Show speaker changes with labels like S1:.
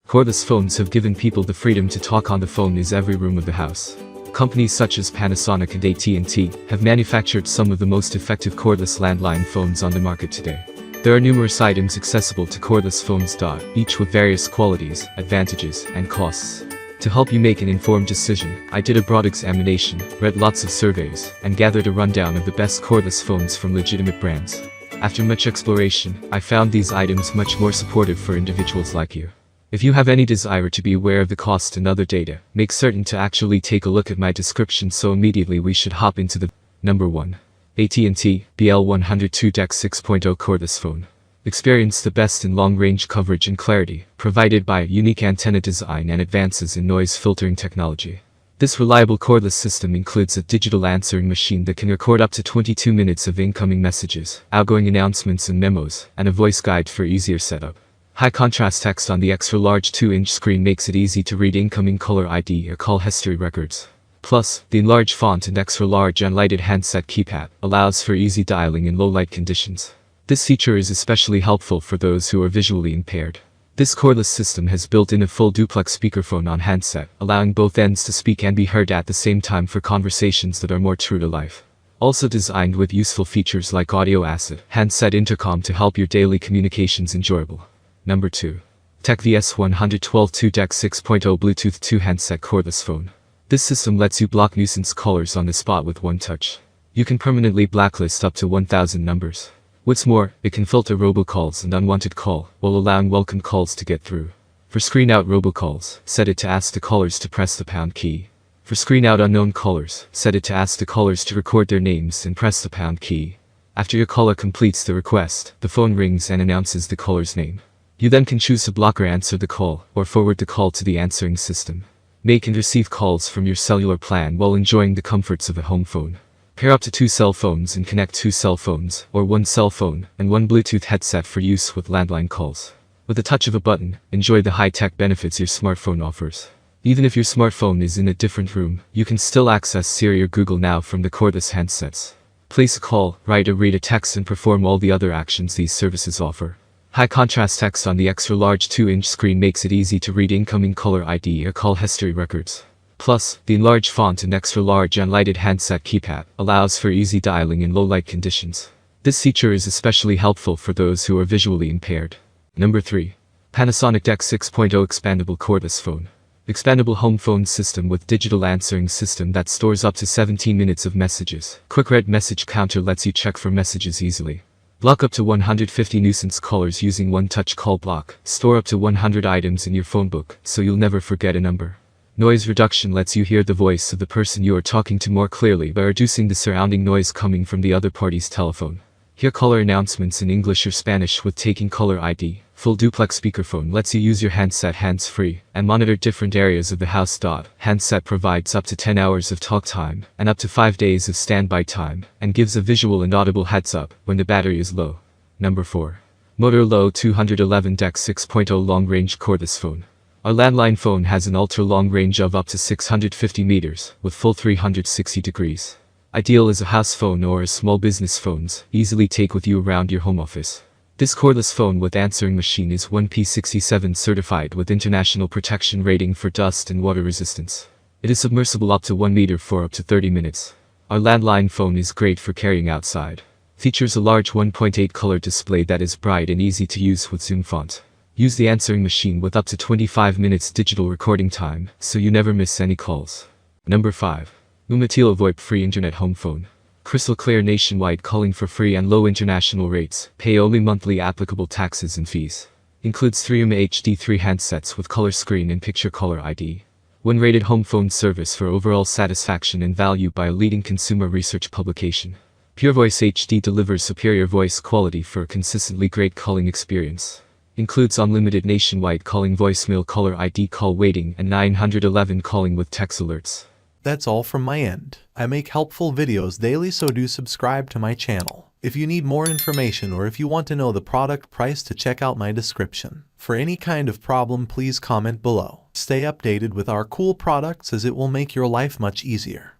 S1: Cordless phones have given people the freedom to talk on the phone in every room of the house. Companies such as Panasonic and AT&T have manufactured some of the most effective cordless landline phones on the market today. There are numerous items accessible to cordless phones, each with various qualities, advantages, and costs. To help you make an informed decision, I did a broad examination, read lots of surveys, and gathered a rundown of the best cordless phones from legitimate brands. After much exploration, I found these items much more supportive for individuals like you. If you have any desire to be aware of the cost and other data, make certain to actually take a look at my description, so immediately we should hop into the Number 1. AT&T BL102 X6.0 Cordless Phone. Experience the best in long-range coverage and clarity, provided by a unique antenna design and advances in noise filtering technology. This reliable cordless system includes a digital answering machine that can record up to 22 minutes of incoming messages, outgoing announcements and memos, and a voice guide for easier setup. High-contrast text on the extra-large 2-inch screen makes it easy to read incoming caller ID or call history records. Plus, the enlarged font and extra-large unlighted handset keypad allows for easy dialing in low-light conditions. This feature is especially helpful for those who are visually impaired. This cordless system has built in a full duplex speakerphone on handset, allowing both ends to speak and be heard at the same time for conversations that are more true to life. Also designed with useful features like audio acid, handset intercom to help your daily communications enjoyable. Number 2. Tech VS112 X6.0 Bluetooth 2 Handset Cordless Phone. This system lets you block nuisance callers on the spot with one touch. You can permanently blacklist up to 1,000 numbers. What's more, it can filter robocalls and unwanted call, while allowing welcome calls to get through. For screen out robocalls, set it to ask the callers to press the pound key. For screen out unknown callers, set it to ask the callers to record their names and press the pound key. After your caller completes the request, the phone rings and announces the caller's name. You then can choose to block or answer the call, or forward the call to the answering system. Make and receive calls from your cellular plan while enjoying the comforts of a home phone. Pair up to 2 cell phones and connect 2 cell phones, or 1 cell phone, and 1 Bluetooth headset for use with landline calls. With the touch of a button, enjoy the high-tech benefits your smartphone offers. Even if your smartphone is in a different room, you can still access Siri or Google Now from the cordless handsets. Place a call, write or read a text, and perform all the other actions these services offer. High-contrast text on the extra-large 2-inch screen makes it easy to read incoming caller ID or call history records. Plus, the enlarged font and extra-large unlighted handset keypad allows for easy dialing in low-light conditions. This feature is especially helpful for those who are visually impaired. Number 3. Panasonic X60 Expandable Cordless Phone. Expandable home phone system with digital answering system that stores up to 17 minutes of messages. Quick read message counter lets you check for messages easily. Block up to 150 nuisance callers using one-touch call block. Store up to 100 items in your phone book, so you'll never forget a number. Noise reduction lets you hear the voice of the person you are talking to more clearly by reducing the surrounding noise coming from the other party's telephone. Hear caller announcements in English or Spanish with taking caller ID. Full duplex speakerphone lets you use your handset hands-free and monitor different areas of the house. Handset provides up to 10 hours of talk time and up to 5 days of standby time, and gives a visual and audible heads-up when the battery is low. Number 4. Motorola 211 X6.0 Long-Range Cordless Phone. Our landline phone has an ultra-long range of up to 650 meters, with full 360 degrees. Ideal as a house phone or as small business phones, easily take with you around your home office. This cordless phone with answering machine is 1P67 certified with international protection rating for dust and water resistance. It is submersible up to 1 meter for up to 30 minutes. Our landline phone is great for carrying outside. Features a large 1.8 color display that is bright and easy to use with zoom font. Use the answering machine with up to 25 minutes digital recording time, so you never miss any calls. Number 5. Umatillo VoIP Free Internet Home Phone. Crystal clear nationwide calling for free and low international rates. Pay only monthly applicable taxes and fees. Includes 3 HD3 handsets with color screen and picture caller ID. 1 rated home phone service for overall satisfaction and value by a leading consumer research publication. Pure Voice HD delivers superior voice quality for a consistently great calling experience. Includes unlimited nationwide calling, voicemail, caller ID, call waiting, and 911 calling with text alerts.
S2: That's all from my end. I make helpful videos daily, so do subscribe to my channel. If you need more information or if you want to know the product price, to check out my description. For any kind of problem, please comment below. Stay updated with our cool products, as it will make your life much easier.